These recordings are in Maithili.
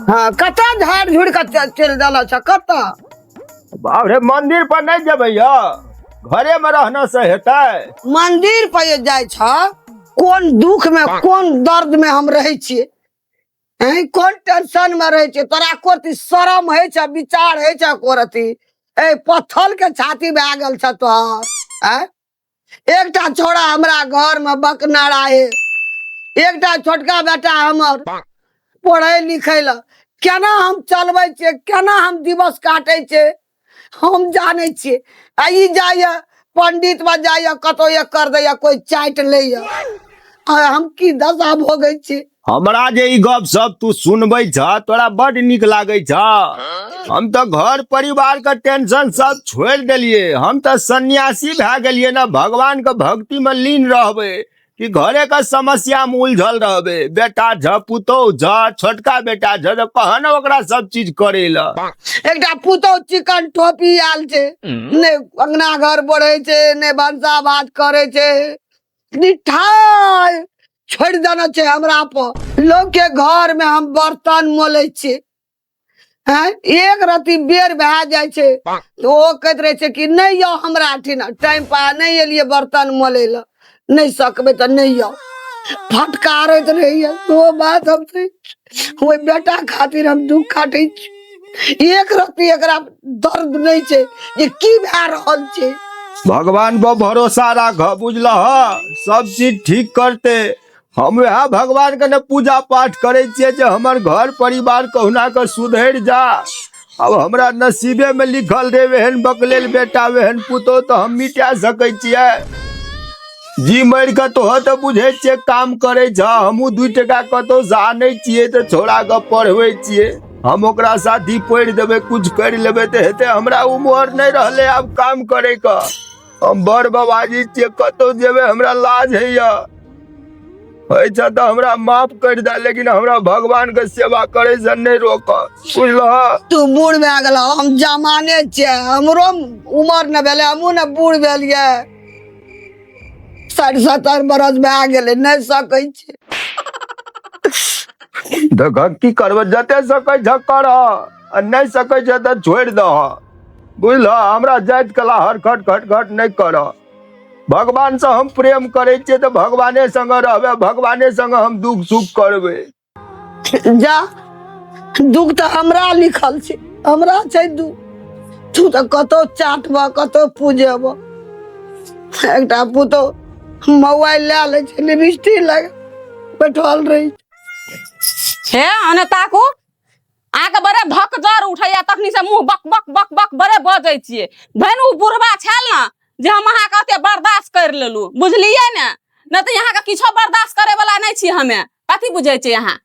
हाँ कत झाड़ झुड़ के चल जाला छ कत बाप रे मंदिर पर नहीं जेबै या घरे में रहना से हेतै। मंदिर पर जाय छ कोन दुख में कोन दर्द में हम रहे छिए कोन टेंशन में रहे छिए तोरा कोती शरम है छ विचार है छ कोरती ए पत्थर के छाती में आ गेल छ तोहर एकटा छोड़ा हमरा घर में बकनारा है एकटा छोटका बेटा हमर पढ़े लिखे ला केना हम चलबै छे केना हम दिवस काटे छे हम जाने छे आई जाया पंडित बा जाया कतो ये कर दे कोई चाट ले हम की दशा भोगे छे। हमरा जे ई गप सब तू सुनबै छ तोरा बड निक लागे छ। हम तो घर परिवार का टेंशन सब छोड़ देलिए हम तो सन्यासी भए गेलिए ना भगवान के भक्ति में लीन रहबे कि घरे का समस्या में उलझल रहबे बेटा झ पुतो झ छोटका बेटा झ कहन ओकरा सब चीज करे ला एकटा पुतो चिकन टोपी आल छे ने अंगना घर बढ़े छे ने भंसा भात करे छे निठाय छोड़ देना छे हमरा पर लोग के घर में हम बर्तन मोले छे एक रति बेर भए जाय छे तो ओ कहत रहे छे कि नहीं यो हमरा ठिना टाइम पा नहीं एलिए बर्तन मोले ला नहीं सकबे तो नहीं आओ फटकारत रहिए तो बात हमसे वो बेटा खातिर हम दुख काटे एक रति एकरा दर्द नहीं छे ये की भए रहल छे। भगवान पर भरोसा राख बुझल सब चीज ठीक करते हम वह भगवान के ने पूजा पाठ करे छिए जे हमर घर परिवार कहुना के सुधर जा। अब हमरा नसीबे में लिखल रे वहन बकलेल बेटा वहन पुतो तो हम मिटा सकै छिए जी मर के तो तो बुझे छे काम करे छ हमू 2 टका कतो जाने छिए तो छोड़ा के पढ़वे छिए हम ओकरा साथी पढ़ देबे कुछ कर लेबे तो हेते हमरा उमर नहीं रहले अब काम करे का हम बड़ बाबाजी छिए कतो जेबे हमरा लाज है या अच्छा तो हमरा माफ कर दे लेकिन हमरा भगवान के सेवा करे से नहीं रोक बुझल। तू बूढ़ भए गेल हम जमाने छिए हमरो उमर न भेले हमू न बूढ़ भेलिए 60-70 बरस भए गेले नहीं सकै छी देख की करब जते सकै छ कर नहीं सकै छ तो छोड़ दह बुझल। हमरा जात कला हरखट खटखट नहीं कर भगवान से हम प्रेम करे छिए तो भगवाने संग रहबे भगवाने संग हम दुख सुख करबे जा दुख तो हमरा लिखल छे हमरा छे दुख तू तो कतो चाटब कतो पूजेब एकटा पुतो मोबाइल ले ले छे लिपस्टिक लगा बैठल रही हे अने ताकू आके बड़े धक जर उठैया तखनी से मुंह बक बक बक बक बड़े बजै छिए भैन उ बुढ़बा छल ना जे हम अहाँ के ओते बर्दाश्त कर लेलू बुझलिए ने न तो यहाँ के किछो बर्दाश्त करे वाला नहीं छी हमें कथी बुझै छी यहाँ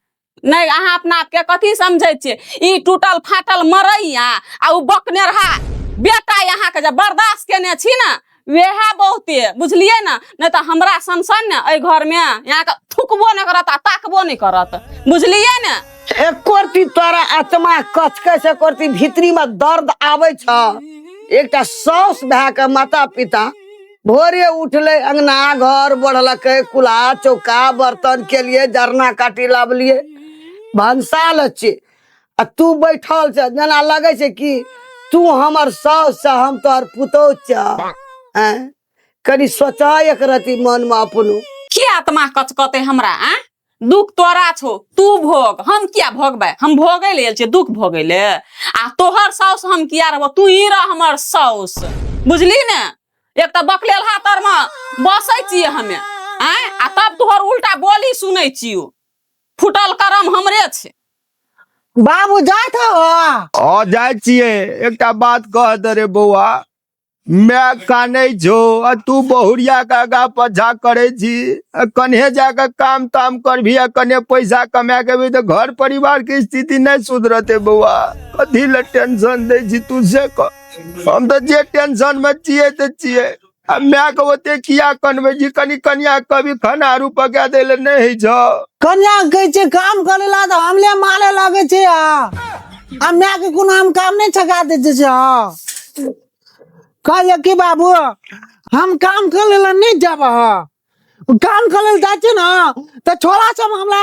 नहीं अहाँ अपना आप के कथी समझै छी ई टूटल फाटल मरैया आ उ बकनेरहा बेटा यहाँ के जे बर्दाश्त केने छी ना वेहा बहुते बुझलिए ना नहीं तो हमरा सनसन ने ए घर में यहाँ के थुकबो नहीं करत आ ताकबो नहीं करत बुझलिए ने एक कोरती तोरा आत्मा कचके से कोरती भीतरी में दर्द आवे छ एकटा सास भए के माता पिता भोरे उठले अंगना घर बढ़लकै कुल्हा चौका बर्तन के लिए जरना काटी लावलिए भंसा लचे आ तू बैठल छ जना लगे छे कि तू हमर सास छ हम तोहर पुतौ छ कनी सोचा एक रति मन में अपनो की आत्मा कचकते हमरा दुख तोरा छो तू भोग हम क्या भोगबे हम भोगे ले छे दुख भोगे ले आ तोहर साउस हम किया रहबो तू ही रह हमर साउस बुझली ने एक त बकलेल हातर में बसै छिए हमें आ तब तोहर उल्टा बोली सुनै छियो फुटल करम हमरे छे बाबू जात हो जाय छिए एकटा बात कह दे रे बौआ मैं काने जो तू बहुरिया का गा पछा करे छी कन्हे जाकर काम ताम कर भी कन्हे पैसा कमा के भी तो घर परिवार की स्थिति नहीं सुधरते बउआ कथी ले टेंशन दे छी तू से हम तो जे टेंशन में छिए तो छिए मैं कहते किया कनबे जी कनी कन्या कभी खाना रू पका देले नहीं छ कन्या कहे छे काम करेला तो हमले मारे लगे छे आ मैं के कोनो हम काम नहीं छका दे छे कहे कि बाबू हम काम करे ला नहीं जाब काम करे जाइ छै ना तऽ छोरा सब हमरा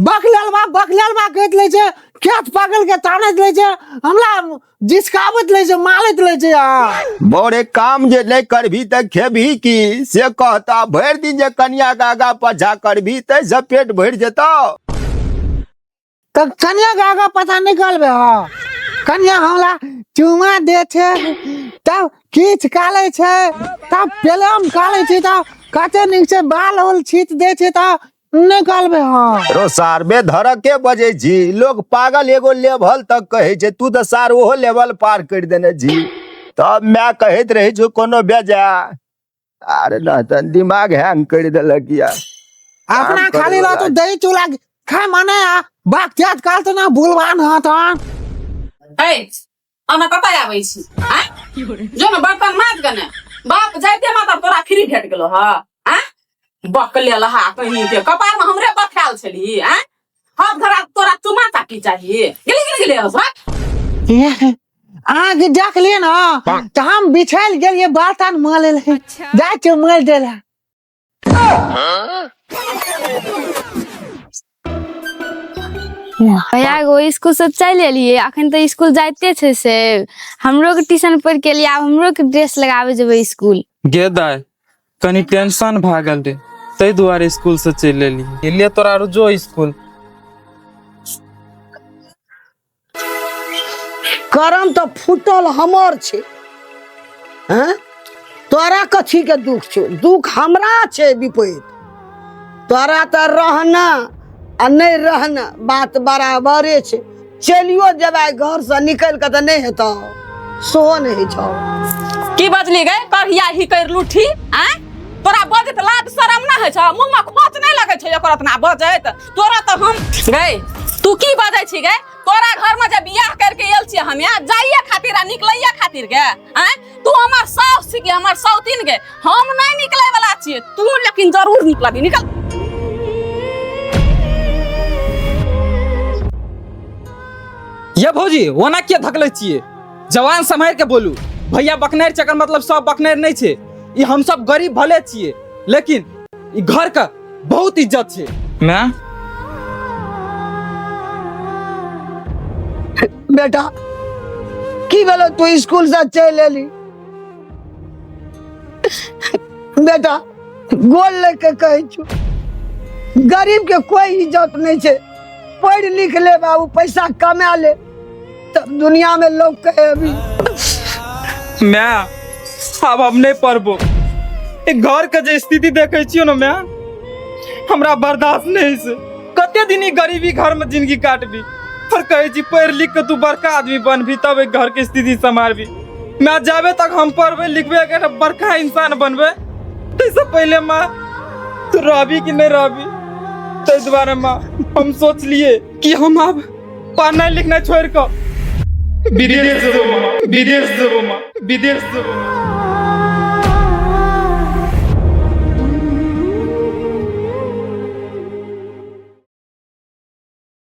बकलेलबा कहैत लै छै, खेत पकड़ के तानैत लै छै, हमरा जिसकाबैत लै छै, मारैत लै छै यार। बोरे काम जे नहीं करभी त खेभी की से कहता। भर दिन जे कन्या के आगा पाछा करभी तैसे पेट भर जेता। तऽ कन्या के आगा पता निकलबे हाँ, कन्या हमरा चुमा दे छै, तब किछ काले छै, तब पेलम काले छै, तब कते नीक से बाल होल छीट दे छै, तब निकलबे हाँ। रो सार बे धड़के बजे जी, लोग पागल एगो लेवल तक कहे छे, तू तो सार ओहो लेवल पार कर देने जी। तब मैं कहत रही छो कोनो बेजा, अरे ना त दिमाग हैंग कर देलक यार। अपना काम खाली करे रह तो वाला। दही चूड़ा खाए माने बात त्याग काल तो ना भूलवान हाथ। ए अना कतै आबै छी आ जो न बर्तन माज गने बाप जाइते माता तोरा फ्री भेट गेलो ह आ बकले लहा कहीं के कपार में हमरे बखाल छली आ हाथ धरा तोरा चुमा चाटी चाहिए गिली गिली बस आग जाक लिए ना तो हम बिछाइल गेलिए बर्तन मले जाए के मल देला। भैया गो स्कूल से चल एलिए, अखन तो स्कूल जाते थे से हमरो के ट्यूशन पढ़ के लिए, अब हमरो के ड्रेस लगावे जेबे स्कूल। गे दाय कनी टेंशन भागल रे, तै दुआरे स्कूल से चल एलिए। लिए तोरा जो स्कूल करम तो फूटल हमर छे हैं, तोरा कथी के दुख छो? दुख हमरा छे विपरीत। तोरा तो रहना आ नहीं रहना बात बराबरे छे। चलियो जबे घर से निकल के तो नहीं हेतो, सोहो नहीं छो। की बजली गए कहिया ही कर लूठी आ तोरा बजत लाज शरम ना है छ, मुंह में खोच नहीं लगे छ एकर इतना बजत। तोरा तो हम गए तू की बजै छी गए? तोरा घर में जब बियाह करके आयल छी हमे जाइए खातिर आ निकलैया खातिर गे आ तू हमर सास छी के हमर सौतीन गे, हम नहीं निकले वाला छी, तू लेकिन जरूर निकलबी। निकल ये भौजी ओना के धकले छिए, जवान संभाल के बोलू। भैया बकनेर चक्कर मतलब सब बकनेर नहीं छे, ई हम सब गरीब भले छिए लेकिन ई घर का बहुत इज्जत छे। मैं बेटा की भेलो तू स्कूल से चल एली? बेटा गोल लेके कहे छु, गरीब के कोई इज्जत नहीं छे। पढ़ लिख ले बाबू, पैसा कमा ले, तब दुनिया में लोग कहे अभी अब हम नहीं पढ़बो। एक घर के जे स्थिति देखे छियो ना मैं, हमरा बर्दाश्त नहीं से। कते दिन ई गरीबी घर में जिंदगी काटबी, पर कहे छी पढ़ लिख के तू बड़का आदमी बनबी तब एक घर के स्थिति संभालबी। मैं जाबे तक हम पढ़बे लिखबे के बड़का इंसान बनबे, तैसे पहले माँ तू रहबी कि नहीं रहबी। तै द्वारा माँ हम सोच लिए कि हम अब पढ़ना लिखना छोड़ कर विदेश जेबो माँ, विदेश जेबो माँ, विदेश जेबो माँ।